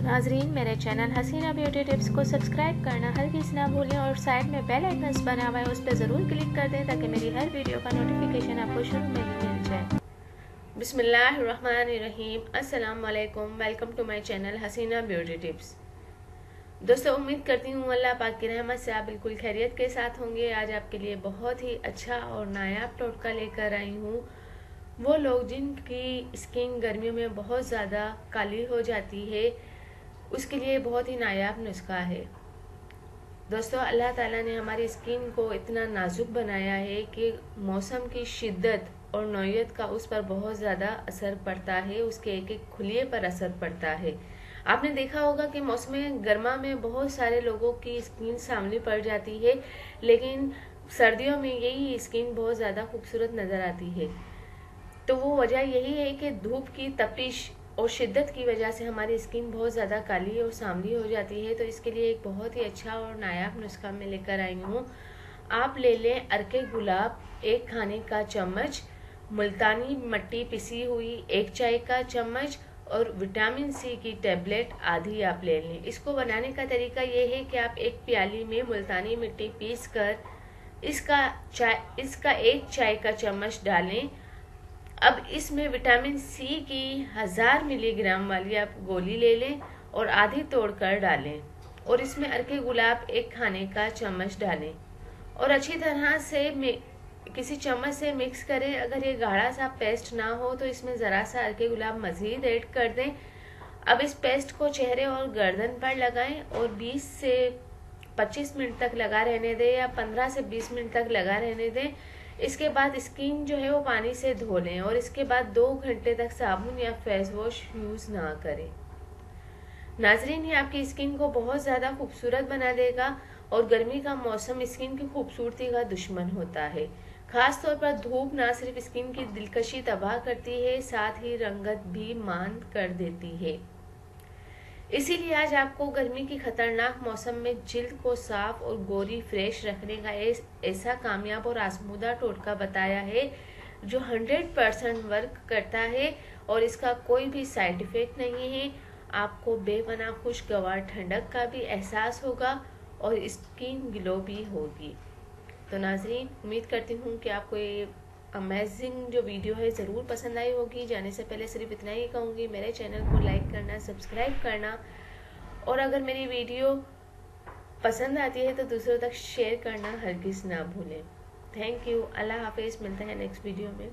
नाजरीन, मेरे channel Hasina beauty tips को सब्सक्राइब करना हरगिज़ ना भूलें और साइड में बेल आइकन बना हुआ है उस पर ज़रूर क्लिक कर दें ताकि मेरी हर वीडियो का नोटिफिकेशन आपको शुरू में ही मिल जाए। बिस्मिल्लाहिर्रहमानिर्रहीम, अस्सलाम वालेकुम। Welcome to my channel Hasina beauty tips. दोस्तों, उम्मीद करती हूँ अल्लाह पाक की रहमत से आप बिल्कुल खैरियत के साथ होंगे। आज आपके लिए बहुत ही अच्छा और नायाब टोटका लेकर आई हूँ। वो लोग जिनकी स्किन गर्मियों में बहुत ज़्यादा काली हो जाती है, उसके लिए बहुत ही नायाब नुस्खा है। दोस्तों, अल्लाह ताला ने हमारी स्किन को इतना नाजुक बनाया है कि मौसम की शिद्दत और नौयत का उस पर बहुत ज़्यादा असर पड़ता है, उसके एक एक खुलिये पर असर पड़ता है। आपने देखा होगा कि मौसम गर्मा में बहुत सारे लोगों की स्किन सांवली पड़ जाती है, लेकिन सर्दियों में यही स्किन बहुत ज़्यादा खूबसूरत नज़र आती है। तो वो वजह यही है कि धूप की तपिश और शिद्दत की वजह से हमारी स्किन बहुत ज़्यादा काली और सांवली हो जाती है। तो इसके लिए एक बहुत ही अच्छा और नायाब नुस्खा मैं लेकर आई हूँ। आप ले लें अर्के गुलाब 1 खाने का चम्मच, मुल्तानी मट्टी पिसी हुई 1 चाय का चम्मच और विटामिन सी की टेबलेट आधी आप ले लें। इसको बनाने का तरीका ये है कि आप एक प्याली में मुल्तानी मिट्टी पीस कर इसका 1 चाय का चम्मच डालें। अब इसमें विटामिन सी की 1000 मिलीग्राम वाली आप गोली ले लें और आधी तोड़कर डालें और इसमें अर्के गुलाब 1 खाने का चम्मच डालें और अच्छी तरह से किसी चम्मच से मिक्स करें। अगर ये गाढ़ा सा पेस्ट ना हो तो इसमें ज़रा सा अर्के गुलाब मज़ीद ऐड कर दें। अब इस पेस्ट को चेहरे और गर्दन पर लगाएं और 20 से 25 मिनट तक लगा रहने दें या 15 से 20 मिनट तक लगा रहने दें। इसके बाद स्किन जो है वो पानी से धो लें और इसके बाद 2 घंटे तक साबुन या फेस वॉश यूज़ ना करें। नाजरीन, ये आपकी स्किन को बहुत ज़्यादा खूबसूरत बना देगा और गर्मी का मौसम स्किन की खूबसूरती का दुश्मन होता है। खास तौर पर धूप ना सिर्फ स्किन की दिलकशी तबाह करती है, साथ ही रंगत भी मांद कर देती है। इसीलिए आज आपको गर्मी की खतरनाक मौसम में जिल्द को साफ और गोरी फ्रेश रखने का ऐसा कामयाब और आजमूदा टोटका बताया है जो 100% वर्क करता है और इसका कोई भी साइड इफेक्ट नहीं है। आपको बेपनाह खुशगवार ठंडक का भी एहसास होगा और स्किन ग्लो भी होगी। तो नाजरीन, उम्मीद करती हूँ कि आपको ये अमेजिंग जो वीडियो है ज़रूर पसंद आई होगी। जाने से पहले सिर्फ इतना ही कहूँगी, मेरे चैनल को लाइक करना, सब्सक्राइब करना और अगर मेरी वीडियो पसंद आती है तो दूसरों तक शेयर करना हरगिज़ ना भूलें। Thank you. अल्लाह हाफिज़। मिलते हैं नेक्स्ट वीडियो में।